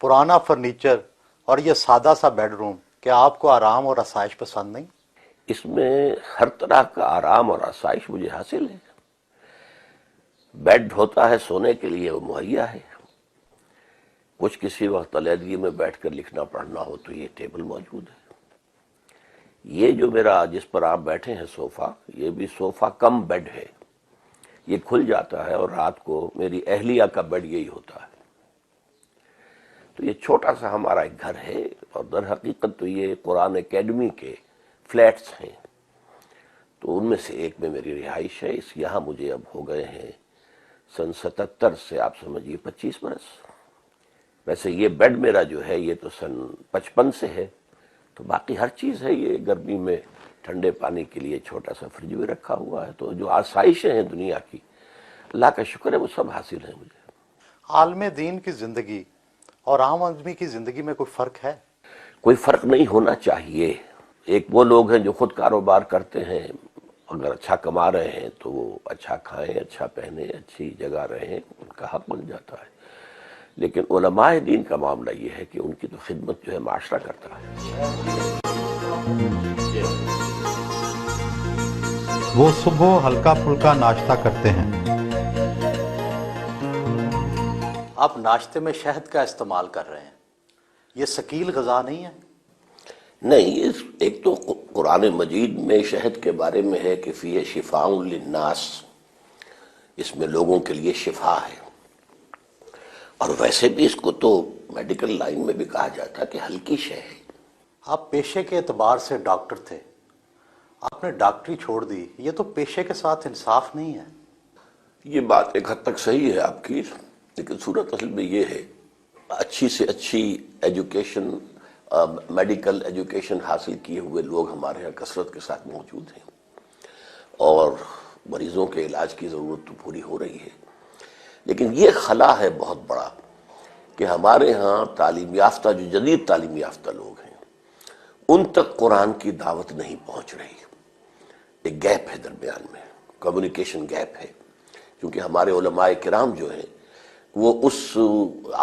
پرانا فرنیچر اور یہ سادہ سا بیڈ روم، کیا آپ کو آرام اور آسائش پسند نہیں؟ اس میں ہر طرح کا آرام اور آسائش مجھے حاصل ہے۔ بیڈ ہوتا ہے سونے کے لیے، وہ مہیا ہے۔ کچھ کسی وقت علیحدگی میں بیٹھ کر لکھنا پڑھنا ہو تو یہ ٹیبل موجود ہے۔ یہ جو میرا جس پر آپ بیٹھے ہیں صوفہ، یہ بھی صوفہ کم بیڈ ہے۔ یہ کھل جاتا ہے اور رات کو میری اہلیہ کا بیڈ یہی ہوتا ہے۔ تو یہ چھوٹا سا ہمارا ایک گھر ہے، اور در حقیقت تو یہ قرآن اکیڈمی کے فلیٹس ہیں، تو ان میں سے ایک میں میری رہائش ہے۔ یہاں مجھے اب ہو گئے ہیں سن 77 سے آپ سمجھیے 25 برس۔ ویسے یہ بیڈ میرا جو ہے یہ تو سن 55 سے ہے، تو باقی ہر چیز ہے۔ یہ گرمی میں ٹھنڈے پانی کے لیے چھوٹا سا فریج بھی رکھا ہوا ہے۔ تو جو آسائشیں ہیں دنیا کی، اللہ کا شکر ہے وہ سب حاصل ہیں مجھے۔ عالم دین کی زندگی اور عام آدمی کی زندگی میں کوئی فرق ہے؟ کوئی فرق نہیں ہونا چاہیے۔ ایک وہ لوگ ہیں جو خود کاروبار کرتے ہیں، اگر اچھا کما رہے ہیں تو وہ اچھا کھائیں، اچھا پہنیں، اچھی جگہ رہیں، ان کا حق بن جاتا ہے۔ لیکن علماء دین کا معاملہ یہ ہے کہ ان کی تو خدمت جو ہے معاشرہ کرتا ہے۔ وہ صبح ہلکا پھلکا ناشتہ کرتے ہیں۔ آپ ناشتے میں شہد کا استعمال کر رہے ہیں، یہ ثقیل غذا نہیں ہے؟ نہیں، ایک تو قرآن مجید میں شہد کے بارے میں ہے کہ فیہ شفاء للناس، اس میں لوگوں کے لیے شفا ہے۔ اور ویسے بھی اس کو تو میڈیکل لائن میں بھی کہا جاتا ہے کہ ہلکی شے ہے۔ آپ پیشے کے اعتبار سے ڈاکٹر تھے، آپ نے ڈاکٹری چھوڑ دی، یہ تو پیشے کے ساتھ انصاف نہیں ہے۔ یہ بات ایک حد تک صحیح ہے آپ کی، لیکن صورت اصل میں یہ ہے، اچھی سے اچھی ایجوکیشن، میڈیکل ایجوکیشن حاصل کیے ہوئے لوگ ہمارے یہاں کثرت کے ساتھ موجود ہیں، اور مریضوں کے علاج کی ضرورت تو پوری ہو رہی ہے۔ لیکن یہ خلا ہے بہت بڑا کہ ہمارے ہاں تعلیم یافتہ، جو جدید تعلیم یافتہ لوگ ہیں، ان تک قرآن کی دعوت نہیں پہنچ رہی۔ ایک گیپ ہے درمیان میں، کمیونیکیشن گیپ ہے، کیونکہ ہمارے علماء کرام جو ہیں وہ اس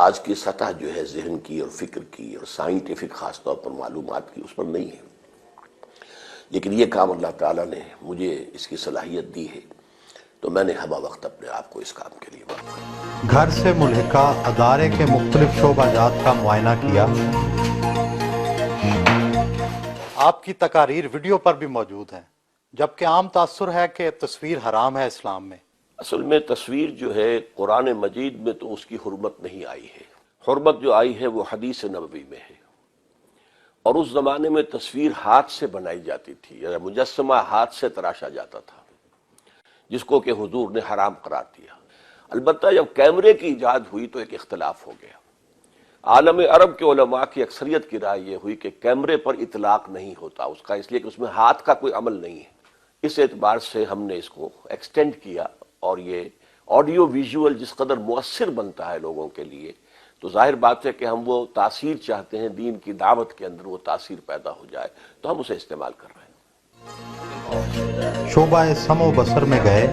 آج کی سطح جو ہے ذہن کی اور فکر کی اور سائنٹیفک خاص طور پر معلومات کی، اس پر نہیں ہے۔ لیکن یہ کام اللہ تعالیٰ نے مجھے اس کی صلاحیت دی ہے، تو میں نے ہمہ وقت اپنے آپ کو اس کام کے لیے وقف کیا۔ گھر سے ملحقہ ادارے کے مختلف شعبہ جات کا معائنہ کیا۔ آپ کی تقاریر ویڈیو پر بھی موجود ہیں، جبکہ عام تاثر ہے کہ تصویر حرام ہے اسلام میں۔ اصل میں تصویر جو ہے قرآن مجید میں تو اس کی حرمت نہیں آئی ہے۔ حرمت جو آئی ہے وہ حدیث نبوی میں ہے، اور اس زمانے میں تصویر ہاتھ سے بنائی جاتی تھی، یا مجسمہ ہاتھ سے تراشا جاتا تھا، جس کو کہ حضور نے حرام قرار دیا۔ البتہ جب کیمرے کی ایجاد ہوئی تو ایک اختلاف ہو گیا۔ عالم عرب کے علماء کی اکثریت کی رائے یہ ہوئی کہ کیمرے پر اطلاق نہیں ہوتا اس کا، اس لیے کہ اس میں ہاتھ کا کوئی عمل نہیں ہے۔ اس اعتبار سے ہم نے اس کو ایکسٹینڈ کیا، اور یہ آڈیو ویژول جس قدر مؤثر بنتا ہے لوگوں کے لیے، تو ظاہر بات ہے کہ ہم وہ تاثیر چاہتے ہیں، دین کی دعوت کے اندر وہ تاثیر پیدا ہو جائے، تو ہم اسے استعمال کر رہے ہیں۔ شعبہ سمع و بصر میں گئے،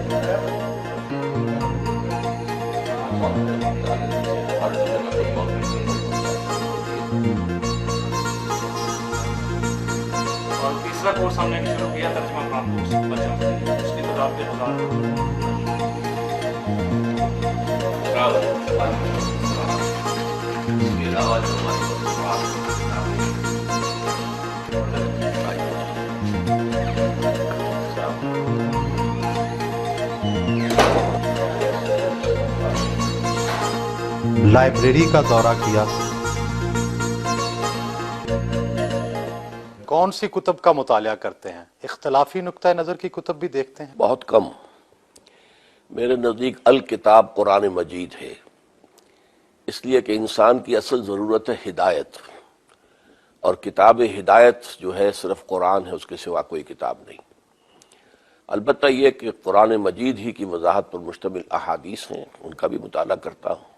اور تیسرا کورس ہم نے شروع کیا ترجمہ قرآن کورس بچوں کے لیے، اس کی کتاب کے لائبریری کا دورہ کیا۔ کون سی کتب کا مطالعہ کرتے ہیں؟ اختلافی نقطہ نظر کی کتب بھی دیکھتے ہیں؟ بہت کم۔ میرے نزدیک الکتاب قرآن مجید ہے، اس لیے کہ انسان کی اصل ضرورت ہے ہدایت، اور کتاب ہدایت جو ہے صرف قرآن ہے، اس کے سوا کوئی کتاب نہیں۔ البتہ یہ کہ قرآن مجید ہی کی وضاحت پر مشتمل احادیث ہیں، ان کا بھی مطالعہ کرتا ہوں،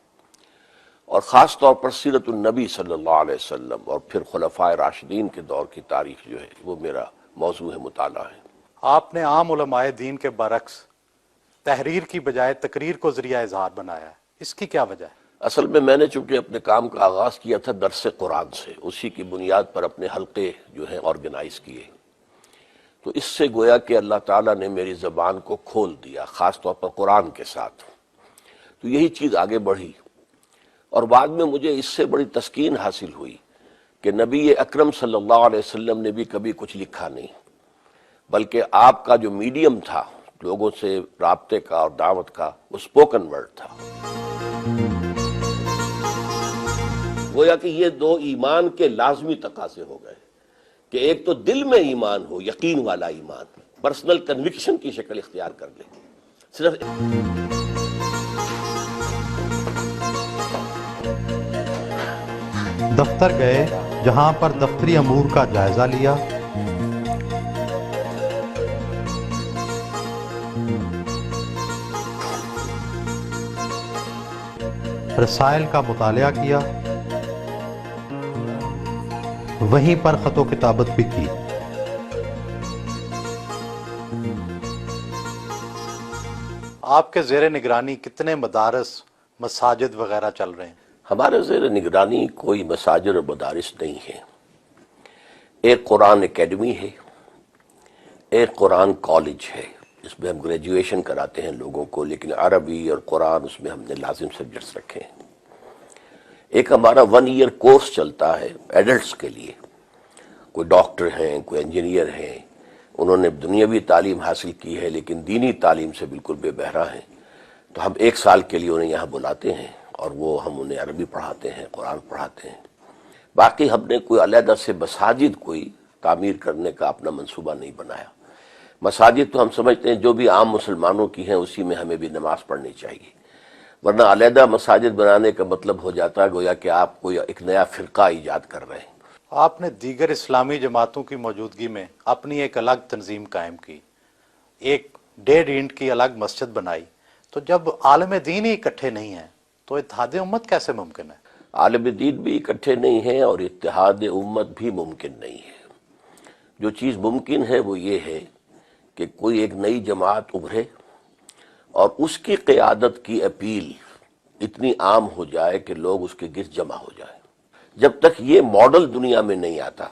اور خاص طور پر سیرت النبی صلی اللہ علیہ وسلم اور پھر خلفائے راشدین کے دور کی تاریخ جو ہے وہ میرا موضوع مطالعہ ہے۔ آپ نے عام علماء دین کے برعکس تحریر کی بجائے تقریر کو ذریعہ اظہار بنایا ہے، اس کی کیا وجہ ہے؟ اصل میں نے چونکہ اپنے کام کا آغاز کیا تھا درس قرآن سے، اسی کی بنیاد پر اپنے حلقے جو ہیں آرگنائز کیے، تو اس سے گویا کہ اللہ تعالیٰ نے میری زبان کو کھول دیا، خاص طور پر قرآن کے ساتھ، تو یہی چیز آگے بڑھی۔ اور بعد میں مجھے اس سے بڑی تسکین حاصل ہوئی کہ نبی اکرم صلی اللہ علیہ وسلم نے بھی کبھی کچھ لکھا نہیں، بلکہ آپ کا جو میڈیم تھا لوگوں سے رابطے کا اور دعوت کا، وہ اسپوکن ورڈ تھا۔ گویا کہ یہ دو ایمان کے لازمی تقاضے ہو گئے کہ ایک تو دل میں ایمان ہو، یقین والا ایمان، پرسنل کنوکشن کی شکل اختیار کر لے، صرف دفتر گئے جہاں پر دفتری امور کا جائزہ لیا، رسائل کا مطالعہ کیا، وہیں پر خط و کتابت بھی کی۔ آپ کے زیر نگرانی کتنے مدارس، مساجد وغیرہ چل رہے ہیں؟ ہمارے زیر نگرانی کوئی مساجد اور مدارس نہیں ہیں۔ ایک قرآن اکیڈمی ہے، ایک قرآن کالج ہے، اس میں ہم گریجویشن کراتے ہیں لوگوں کو، لیکن عربی اور قرآن اس میں ہم نے لازم سبجیکٹس رکھے ہیں۔ ایک ہمارا 1 ایئر کورس چلتا ہے ایڈلٹس کے لیے، کوئی ڈاکٹر ہیں، کوئی انجینئر ہیں، انہوں نے دنیاوی تعلیم حاصل کی ہے لیکن دینی تعلیم سے بالکل بے بہرا ہیں، تو ہم 1 سال کے لیے انہیں یہاں بلاتے ہیں اور وہ ہم انہیں عربی پڑھاتے ہیں، قرآن پڑھاتے ہیں۔ باقی ہم نے کوئی علیحدہ سے مساجد کوئی تعمیر کرنے کا اپنا منصوبہ نہیں بنایا۔ مساجد تو ہم سمجھتے ہیں جو بھی عام مسلمانوں کی ہیں اسی میں ہمیں بھی نماز پڑھنی چاہیے، ورنہ علیحدہ مساجد بنانے کا مطلب ہو جاتا ہے گویا کہ آپ کوئی ایک نیا فرقہ ایجاد کر رہے ہیں۔ آپ نے دیگر اسلامی جماعتوں کی موجودگی میں اپنی ایک الگ تنظیم قائم کی، ایک 1.5 اینٹ کی الگ مسجد بنائی، تو جب عالم دین ہی اکٹھے نہیں ہیں تو اتحاد امت کیسے ممکن ہے؟ عالم دین بھی اکٹھے نہیں ہیں اور اتحاد امت بھی ممکن نہیں ہے۔ جو چیز ممکن ہے وہ یہ ہے کہ کوئی ایک نئی جماعت ابھرے اور اس کی قیادت کی اپیل اتنی عام ہو جائے کہ لوگ اس کے گرد جمع ہو جائیں۔ جب تک یہ ماڈل دنیا میں نہیں آتا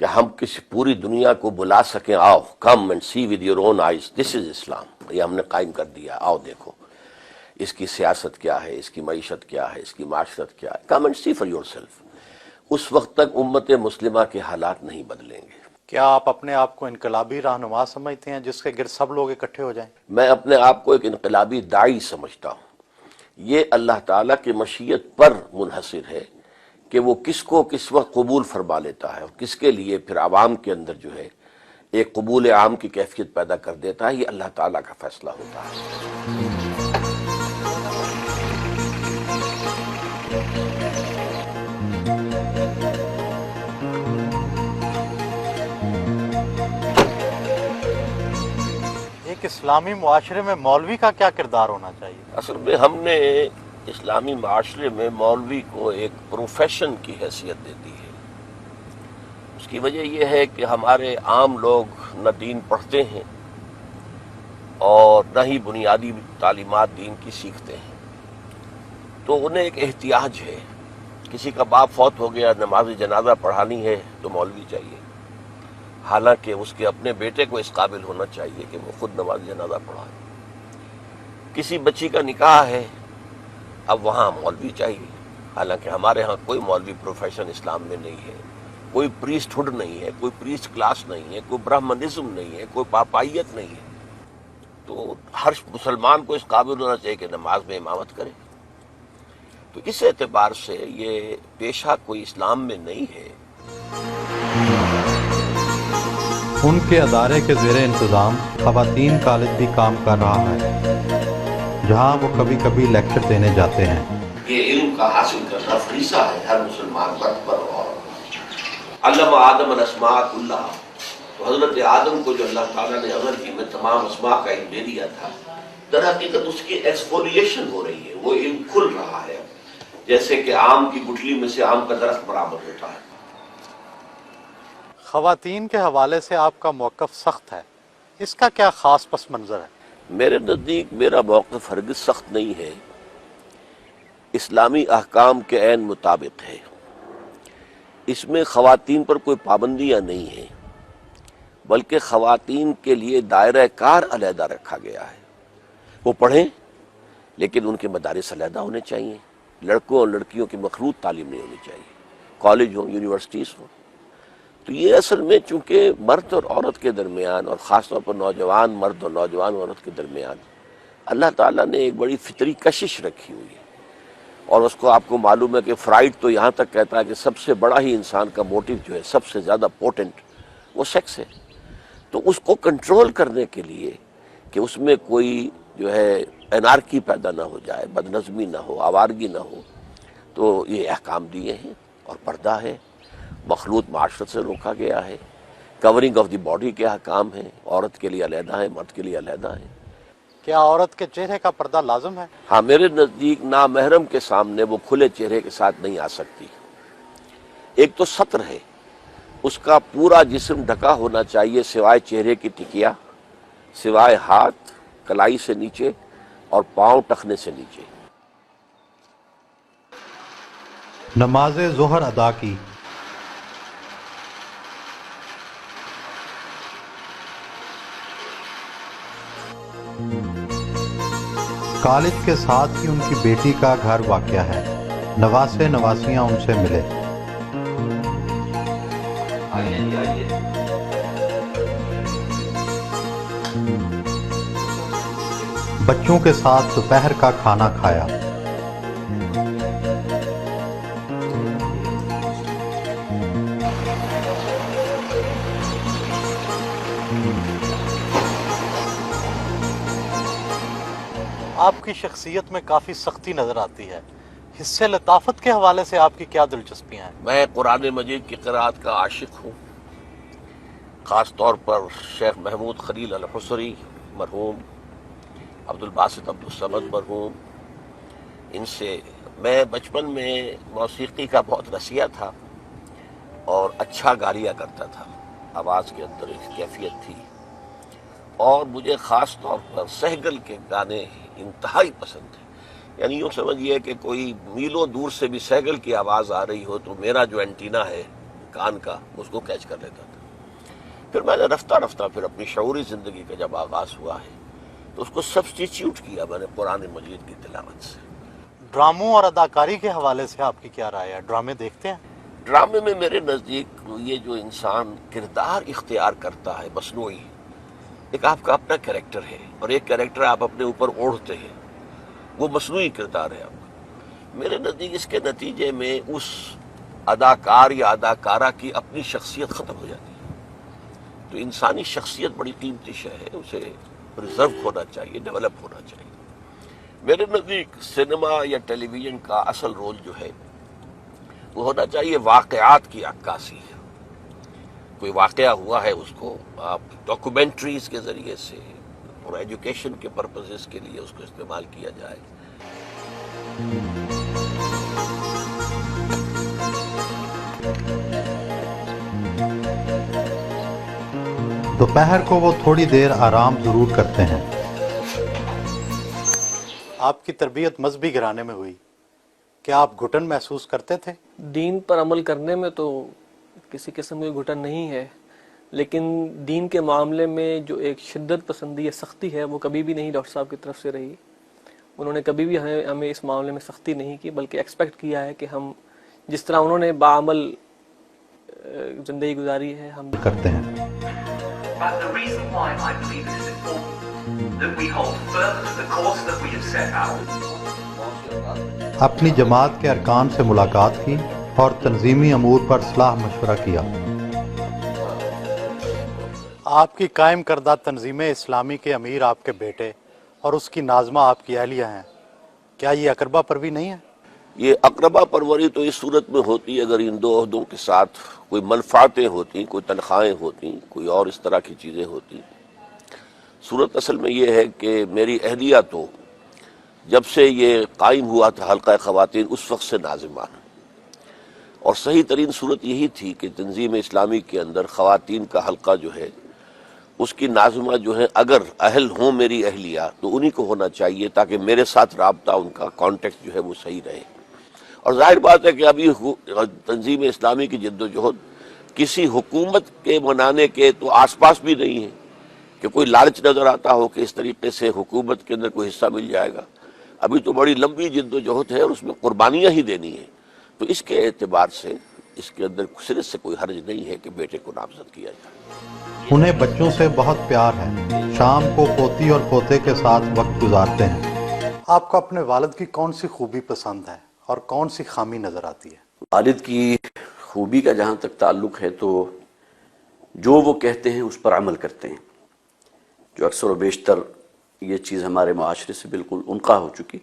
کہ ہم کسی پوری دنیا کو بلا سکیں، آؤ come and see with your own eyes this is Islam, یہ ہم نے قائم کر دیا، آؤ دیکھو اس کی سیاست کیا ہے، اس کی معیشت کیا ہے، اس کی معاشرت کیا ہے، come and see for yourself, اس وقت تک امت مسلمہ کے حالات نہیں بدلیں گے۔ کیا آپ اپنے آپ کو انقلابی رہنما سمجھتے ہیں جس کے گرد سب لوگ اکٹھے ہو جائیں؟ میں اپنے آپ کو ایک انقلابی داعی سمجھتا ہوں۔ یہ اللہ تعالیٰ کی مشیت پر منحصر ہے کہ وہ کس کو کس وقت قبول فرما لیتا ہے اور کس کے لیے پھر عوام کے اندر جو ہے ایک قبول عام کی کیفیت پیدا کر دیتا ہے، یہ اللہ تعالیٰ کا فیصلہ ہوتا ہے۔ ایک اسلامی معاشرے میں مولوی کا کیا کردار ہونا چاہیے؟ اصل میں ہم نے اسلامی معاشرے میں مولوی کو ایک پروفیشن کی حیثیت دے دی ہے۔ اس کی وجہ یہ ہے کہ ہمارے عام لوگ نہ دین پڑھتے ہیں اور نہ ہی بنیادی تعلیمات دین کی سیکھتے ہیں، تو انہیں ایک احتیاج ہے، کسی کا باپ فوت ہو گیا، نماز جنازہ پڑھانی ہے تو مولوی چاہیے، حالانکہ اس کے اپنے بیٹے کو اس قابل ہونا چاہیے کہ وہ خود نماز جنازہ پڑھائے۔ کسی بچی کا نکاح ہے، اب وہاں مولوی چاہیے، حالانکہ ہمارے ہاں کوئی مولوی پروفیشن اسلام میں نہیں ہے، کوئی پریسٹ ہوڈ نہیں ہے، کوئی پریسٹ کلاس نہیں ہے، کوئی برہمنزم نہیں ہے، کوئی پاپائیت نہیں ہے، تو ہر مسلمان کو اس قابل ہونا چاہیے کہ نماز میں امامت کرے۔ تو اس اعتبار سے یہ پیشہ کوئی اسلام میں نہیں ہے۔ ان کے ادارے کے زیر انتظام خواتین کالج بھی کام کر رہا ہے، جہاں وہ کبھی کبھی لیکچر دینے جاتے ہیں۔ یہ علم کا حاصل کرنا فریضہ ہے ہر مسلمان مرد پر۔ اور علم آدم الاسماء کلھا، تو حضرت آدم کو جو اللہ تعالیٰ نے عمل کی میں تمام اسماء کا علم دے دیا تھا، در حقیقت اس کی ایکسفولیشن ہو رہی ہے، وہ علم کھل رہا ہے، جیسے کہ آم کی گٹھلی میں سے آم کا درخت برآمد ہوتا ہے۔ خواتین کے حوالے سے آپ کا موقف سخت ہے، اس کا کیا خاص پس منظر ہے؟ میرے نزدیک میرا موقف ہرگز سخت نہیں ہے، اسلامی احکام کے عین مطابق ہے. اس میں خواتین پر کوئی پابندیاں نہیں ہیں، بلکہ خواتین کے لیے دائرہ کار علیحدہ رکھا گیا ہے. وہ پڑھیں لیکن ان کے مدارس علیحدہ ہونے چاہیے. لڑکوں اور لڑکیوں کی مخلوط تعلیم نہیں ہونی چاہیے، کالج ہوں، یونیورسٹیز ہوں. تو یہ اصل میں چونکہ مرد اور عورت کے درمیان، اور خاص طور پر نوجوان مرد اور نوجوان عورت کے درمیان اللہ تعالیٰ نے ایک بڑی فطری کشش رکھی ہوئی ہے. اور اس کو آپ کو معلوم ہے کہ فرائڈ تو یہاں تک کہتا ہے کہ سب سے بڑا ہی انسان کا موٹیو جو ہے، سب سے زیادہ پوٹنٹ، وہ سیکس ہے. تو اس کو کنٹرول کرنے کے لیے کہ اس میں کوئی جو ہے انارکی پیدا نہ ہو جائے، بدنظمی نہ ہو، آوارگی نہ ہو، تو یہ احکام دیے ہیں. اور پردہ ہے، مخلوط معاشرت سے روکا گیا ہے. کورنگ آف دی باڈی کے احکام ہیں، عورت کے لیے علیحدہ ہے، مرد کے لیے علیحدہ ہے. کیا عورت کے چہرے کا پردہ لازم ہے؟ ہاں، میرے نزدیک نامحرم کے سامنے وہ کھلے چہرے کے ساتھ نہیں آ سکتی. ایک تو ستر ہے، اس کا پورا جسم ڈھکا ہونا چاہیے سوائے چہرے کی ٹکیا، سوائے ہاتھ کلائی سے نیچے اور پاؤں ٹخنے سے نیچے. نماز ظہر ادا کی. کالج کے ساتھ ہی ان کی بیٹی کا گھر واقع ہے. نواسے نواسیاں ان سے ملے. بچوں کے ساتھ دوپہر کا کھانا کھایا. آپ کی شخصیت میں کافی سختی نظر آتی ہے. حصے لطافت کے حوالے سے آپ کی کیا دلچسپیاں ہیں؟ میں قرآن مجید کی قراءت کا عاشق ہوں، خاص طور پر شیخ محمود خلیل الحصری مرحوم، عبد الباسط عبد الصمد مرحوم. ان سے میں بچپن میں موسیقی کا بہت رسیہ تھا اور اچھا گا لیا کرتا تھا. آواز کے اندر ایک کیفیت تھی، اور مجھے خاص طور پر سہگل کے گانے انتہائی پسند ہیں. یعنی یوں سمجھیے کہ کوئی میلوں دور سے بھی سہگل کی آواز آ رہی ہو تو میرا جو اینٹینا ہے کان کا اس کو کیچ کر لیتا تھا. پھر میں نے رفتہ رفتہ پھر اپنی شعوری زندگی کا جب آغاز ہوا ہے تو اس کو سبسٹیچیوٹ کیا میں نے قرآن مجید کی تلاوت سے. ڈراموں اور اداکاری کے حوالے سے آپ کی کیا رائے ہے؟ ڈرامے دیکھتے ہیں؟ ڈرامے میں میرے نزدیک یہ جو انسان کردار اختیار کرتا ہے مصنوعی، ایک آپ کا اپنا کریکٹر ہے اور ایک کریکٹر آپ اپنے اوپر اوڑھتے ہیں، وہ مصنوعی کردار ہے آپ کا. میرے نزدیک اس کے نتیجے میں اس اداکار یا اداکارہ کی اپنی شخصیت ختم ہو جاتی ہے. تو انسانی شخصیت بڑی قیمتی شے ہے، اسے پرزرو ہونا چاہیے، ڈیولپ ہونا چاہیے. میرے نزدیک سینما یا ٹیلی ویژن کا اصل رول جو ہے وہ ہونا چاہیے واقعات کی عکاسی. کوئی واقعہ ہوا ہے اس کو آپ ڈاکومنٹریز کے ذریعے سے اور ایجوکیشن کے پرپزز کے لیے اس کو استعمال کیا جائے. دوپہر کو وہ تھوڑی دیر آرام ضرور کرتے ہیں. آپ کی تربیت مذہبی گھرانے میں ہوئی، کیا آپ گھٹن محسوس کرتے تھے؟ دین پر عمل کرنے میں تو کسی قسم کی گھٹن نہیں ہے، لیکن دین کے معاملے میں جو ایک شدت پسندی یا سختی ہے وہ کبھی بھی نہیں ڈاکٹر صاحب کی طرف سے رہی. انہوں نے کبھی بھی ہمیں اس معاملے میں سختی نہیں کی، بلکہ ایکسپیکٹ کیا ہے کہ ہم جس طرح انہوں نے باعمل زندگی گزاری ہے ہم کرتے ہیں. But the reason why I believe it is important that we hold firm to the course that we have set out. اپنی جماعت کے ارکان سے ملاقات کی اور تنظیمی امور پر صلاح مشورہ کیا. آپ کی قائم کردہ تنظیم اسلامی کے امیر آپ کے بیٹے اور اس کی ناظمہ آپ کی اہلیہ ہیں، کیا یہ اقربا پروی نہیں ہے؟ یہ اقربا پروری تو اس صورت میں ہوتی ہے اگر ان دو عہدوں کے ساتھ کوئی منفعتیں ہوتی، کوئی تنخواہیں ہوتی، کوئی اور اس طرح کی چیزیں ہوتی. صورت اصل میں یہ ہے کہ میری اہلیہ تو جب سے یہ قائم ہوا تھا حلقہ خواتین اس وقت سے ناظمان، اور صحیح ترین صورت یہی تھی کہ تنظیم اسلامی کے اندر خواتین کا حلقہ جو ہے اس کی ناظمہ جو ہے اگر اہل ہوں میری اہلیہ تو انہی کو ہونا چاہیے، تاکہ میرے ساتھ رابطہ ان کا کانٹیکٹ جو ہے وہ صحیح رہے۔ اور ظاہر بات ہے کہ ابھی تنظیم اسلامی کی جد و جہد کسی حکومت کے منانے کے تو آس پاس بھی نہیں ہے کہ کوئی لالچ نظر آتا ہو کہ اس طریقے سے حکومت کے اندر کوئی حصہ مل جائے گا۔ ابھی تو بڑی لمبی جد و جہد ہے اور اس میں قربانیاں ہی دینی ہیں، تو اس کے اعتبار سے اس کے اندر صرف سے کوئی حرج نہیں ہے کہ بیٹے کو نامزد کیا جائے۔ انہیں بچوں سے بہت پیار ہے، شام کو پوتی اور پوتے کے ساتھ وقت گزارتے ہیں۔ آپ کو اپنے والد کی کون سی خوبی پسند ہے اور کون سی خامی نظر آتی ہے؟ والد کی خوبی کا جہاں تک تعلق ہے تو جو وہ کہتے ہیں اس پر عمل کرتے ہیں، جو اکثر و بیشتر یہ چیز ہمارے معاشرے سے بالکل انقطاع ہو چکی۔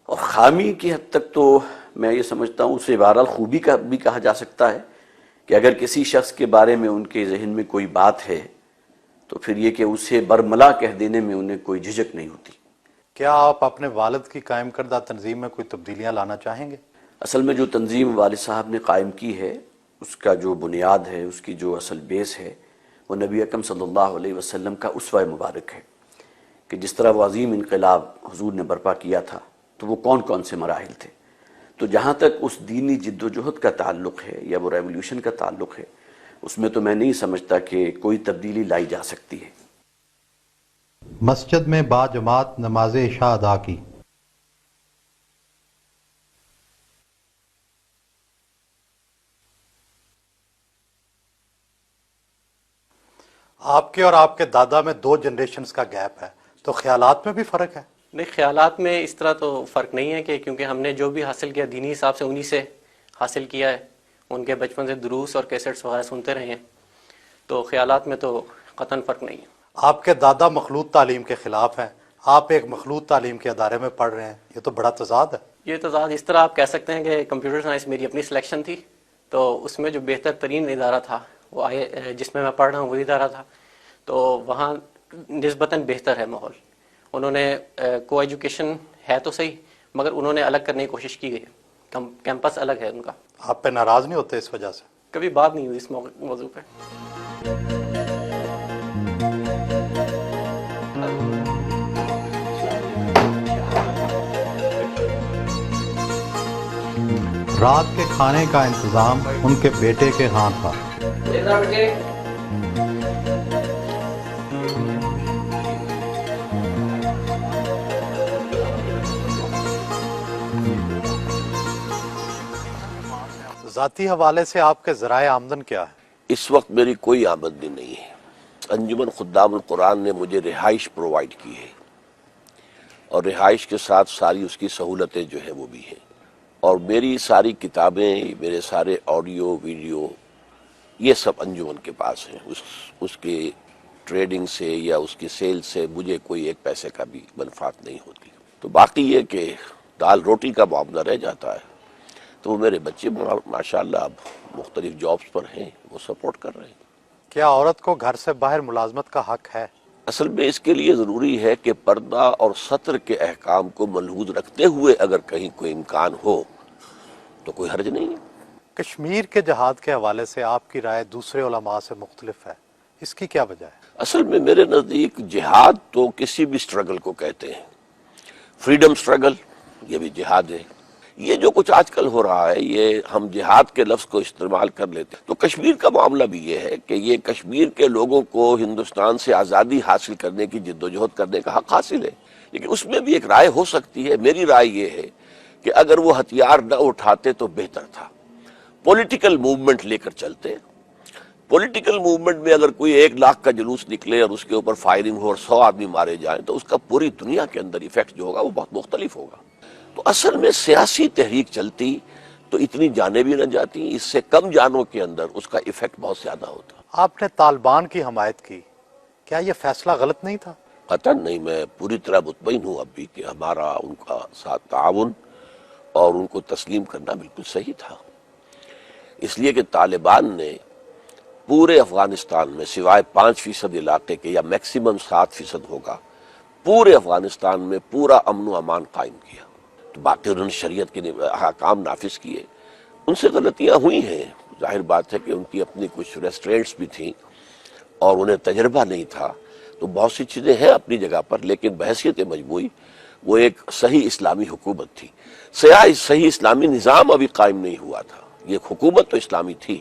اور خامی کی حد تک تو میں یہ سمجھتا ہوں اسے بہرحال خوبی کا بھی کہا جا سکتا ہے کہ اگر کسی شخص کے بارے میں ان کے ذہن میں کوئی بات ہے تو پھر یہ کہ اسے برملا کہہ دینے میں انہیں کوئی جھجک نہیں ہوتی۔ کیا آپ اپنے والد کی قائم کردہ تنظیم میں کوئی تبدیلیاں لانا چاہیں گے؟ اصل میں جو تنظیم والد صاحب نے قائم کی ہے اس کا جو بنیاد ہے، اس کی جو اصل بیس ہے، وہ نبی اکرم صلی اللہ علیہ وسلم کا اسوہ مبارک ہے کہ جس طرح وہ عظیم انقلاب حضور نے برپا کیا تھا تو وہ کون کون سے مراحل تھے۔ تو جہاں تک اس دینی جد و جہد کا تعلق ہے یا وہ ریولیوشن کا تعلق ہے، اس میں تو میں نہیں سمجھتا کہ کوئی تبدیلی لائی جا سکتی ہے۔ مسجد میں با جماعت نماز عشاء ادا کی۔ آپ کے اور آپ کے دادا میں 2 جنریشنز کا گیپ ہے، تو خیالات میں بھی فرق ہے؟ نہیں، خیالات میں اس طرح تو فرق نہیں ہے کہ کیونکہ ہم نے جو بھی حاصل کیا دینی حساب سے انہی سے حاصل کیا ہے، ان کے بچپن سے دروس اور کیسٹس وغیرہ سنتے رہے ہیں، تو خیالات میں تو قطعاً فرق نہیں ہے۔ آپ کے دادا مخلوط تعلیم کے خلاف ہیں، آپ ایک مخلوط تعلیم کے ادارے میں پڑھ رہے ہیں، یہ تو بڑا تضاد ہے۔ یہ تضاد اس طرح آپ کہہ سکتے ہیں کہ کمپیوٹر سائنس میری اپنی سلیکشن تھی، تو اس میں جو بہتر ترین ادارہ تھا وہ جس میں پڑھ رہا ہوں وہی ادارہ تھا، تو وہاں نسبتاً بہتر ہے ماحول۔ انہوں نے کو ایجوکیشن ہے تو صحیح، مگر انہوں نے الگ کرنے کی کوشش کی گئی ہے، کیمپس الگ ہے ان کا۔ آپ پہ ناراض نہیں ہوتے اس وجہ سے؟ کبھی بات نہیں ہوئی اس موضوع پہ۔ رات کے کھانے کا انتظام ان کے بیٹے کے ہاں تھا۔ ذاتی حوالے سے آپ کے ذرائع آمدن کیا ہے؟ اس وقت میری کوئی آمدنی نہیں ہے۔ انجمن خدام القرآن نے مجھے رہائش پرووائڈ کی ہے، اور رہائش کے ساتھ ساری اس کی سہولتیں جو ہے وہ بھی ہیں، اور میری ساری کتابیں، میرے سارے آڈیو ویڈیو یہ سب انجمن کے پاس ہیں۔ اس کے ٹریڈنگ سے یا اس کی سیل سے مجھے کوئی ایک پیسے کا بھی منفعت نہیں ہوتی۔ تو باقی یہ کہ دال روٹی کا معاملہ رہ جاتا ہے، تو وہ میرے بچے ماشاءاللہ اب مختلف جابز پر ہیں، وہ سپورٹ کر رہے ہیں۔ کیا عورت کو گھر سے باہر ملازمت کا حق ہے؟ اصل میں اس کے لیے ضروری ہے کہ پردہ اور ستر کے احکام کو ملحوظ رکھتے ہوئے اگر کہیں کوئی امکان ہو تو کوئی حرج نہیں ہے۔ کشمیر کے جہاد کے حوالے سے آپ کی رائے دوسرے علماء سے مختلف ہے، اس کی کیا وجہ ہے؟ اصل میں میرے نزدیک جہاد تو کسی بھی سٹرگل کو کہتے ہیں، فریڈم سٹرگل یہ بھی جہاد ہے۔ یہ جو کچھ آج کل ہو رہا ہے، یہ ہم جہاد کے لفظ کو استعمال کر لیتے ہیں۔ تو کشمیر کا معاملہ بھی یہ ہے کہ یہ کشمیر کے لوگوں کو ہندوستان سے آزادی حاصل کرنے کی جدوجہد کرنے کا حق حاصل ہے، لیکن اس میں بھی ایک رائے ہو سکتی ہے۔ میری رائے یہ ہے کہ اگر وہ ہتھیار نہ اٹھاتے تو بہتر تھا، پولیٹیکل موومنٹ لے کر چلتے۔ پولیٹیکل موومنٹ میں اگر کوئی 1 لاکھ کا جلوس نکلے اور اس کے اوپر فائرنگ ہو اور 100 آدمی مارے جائیں تو اس کا پوری دنیا کے اندر ایفیکٹ جو ہوگا وہ بہت مختلف ہوگا۔ تو اصل میں سیاسی تحریک چلتی تو اتنی جانیں بھی نہ جاتی، اس سے کم جانوں کے اندر اس کا ایفیکٹ بہت زیادہ ہوتا۔ آپ نے طالبان کی حمایت کی، کیا یہ فیصلہ غلط نہیں تھا؟ قطعاً نہیں، میں پوری طرح مطمئن ہوں اب بھی کہ ہمارا ان کا ساتھ تعاون اور ان کو تسلیم کرنا بالکل صحیح تھا، اس لیے کہ طالبان نے پورے افغانستان میں سوائے 5% علاقے کے یا میکسیمم 7% ہوگا، پورے افغانستان میں پورا امن و امان قائم کیا۔ تو باقی انہوں نے شریعت کے احکام نافذ کیے، ان سے غلطیاں ہوئی ہیں، ظاہر بات ہے کہ ان کی اپنی کچھ ریسٹرینٹس بھی تھیں اور انہیں تجربہ نہیں تھا، تو بہت سی چیزیں ہیں اپنی جگہ پر، لیکن بحیثیت مجموعی وہ ایک صحیح اسلامی حکومت تھی. صحیح اسلامی نظام ابھی قائم نہیں ہوا تھا، یہ حکومت تو اسلامی تھی.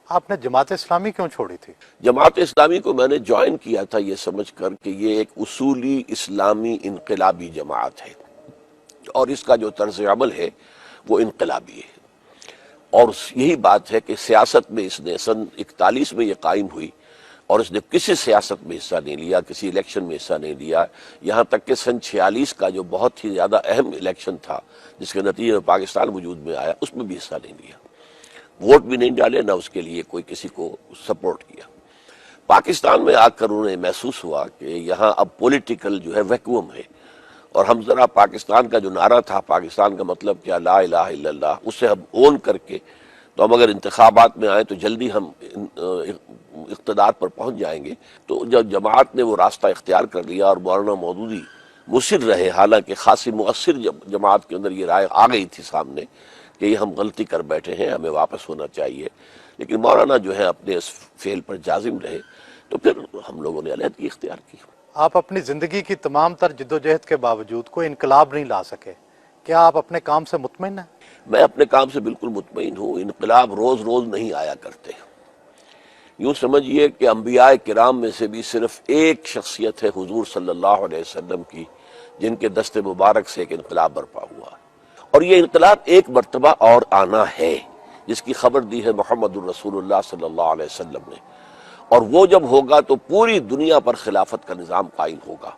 آپ نے جماعت اسلامی کیوں چھوڑی تھی؟ جماعت اسلامی کو میں نے جوائن کیا تھا یہ سمجھ کر کہ یہ ایک اصولی اسلامی انقلابی جماعت ہے، اور اس کا جو طرز عمل ہے وہ انقلابی ہے. اور یہی بات ہے کہ سیاست میں اس نے سن 41 میں یہ قائم ہوئی، اور اس نے کسی سیاست میں حصہ نہیں لیا، کسی الیکشن میں حصہ نہیں لیا، یہاں تک کہ سن 46 کا جو بہت ہی زیادہ اہم الیکشن تھا جس کے نتیجے میں پاکستان وجود میں آیا، اس میں بھی حصہ نہیں لیا، ووٹ بھی نہیں ڈالے، نہ اس کے لیے کوئی کسی کو سپورٹ کیا. پاکستان میں آ کر انہیں محسوس ہوا کہ یہاں اب پولیٹیکل جو ہے ویکوم ہے، اور ہم ذرا پاکستان کا جو نعرہ تھا، پاکستان کا مطلب کیا، لا الہ الا اللہ، اسے ہم اون کر کے تو ہم اگر انتخابات میں آئیں تو جلدی ہم اقتدار پر پہنچ جائیں گے. تو جب جماعت نے وہ راستہ اختیار کر لیا اور مولانا مودودی مصر رہے، حالانکہ خاصی مؤثر جماعت کے اندر یہ رائے آ گئی تھی سامنے کہ یہ ہم غلطی کر بیٹھے ہیں، ہمیں واپس ہونا چاہیے، لیکن مولانا جو ہے اپنے اس فعل پر جازم رہے، تو پھر ہم لوگوں نے علیحدگی اختیار کی. آپ اپنی زندگی کی تمام تر جدوجہد کے باوجود کوئی انقلاب نہیں لا سکے، کیا آپ اپنے کام سے مطمئن ہیں؟ میں اپنے کام سے بالکل مطمئن ہوں. انقلاب روز روز نہیں آیا کرتے. یوں سمجھیے کہ انبیاء کرام میں سے بھی صرف ایک شخصیت ہے حضور صلی اللہ علیہ وسلم کی جن کے دست مبارک سے ایک انقلاب برپا ہوا، اور یہ انقلاب ایک مرتبہ اور آنا ہے جس کی خبر دی ہے محمد الرسول اللہ صلی اللہ علیہ وسلم نے، اور وہ جب ہوگا تو پوری دنیا پر خلافت کا نظام قائم ہوگا.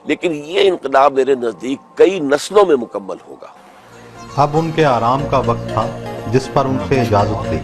لیکن یہ انقلاب میرے نزدیک کئی نسلوں میں مکمل ہوگا. اب ان کے آرام کا وقت تھا جس پر ان سے اجازت تھی.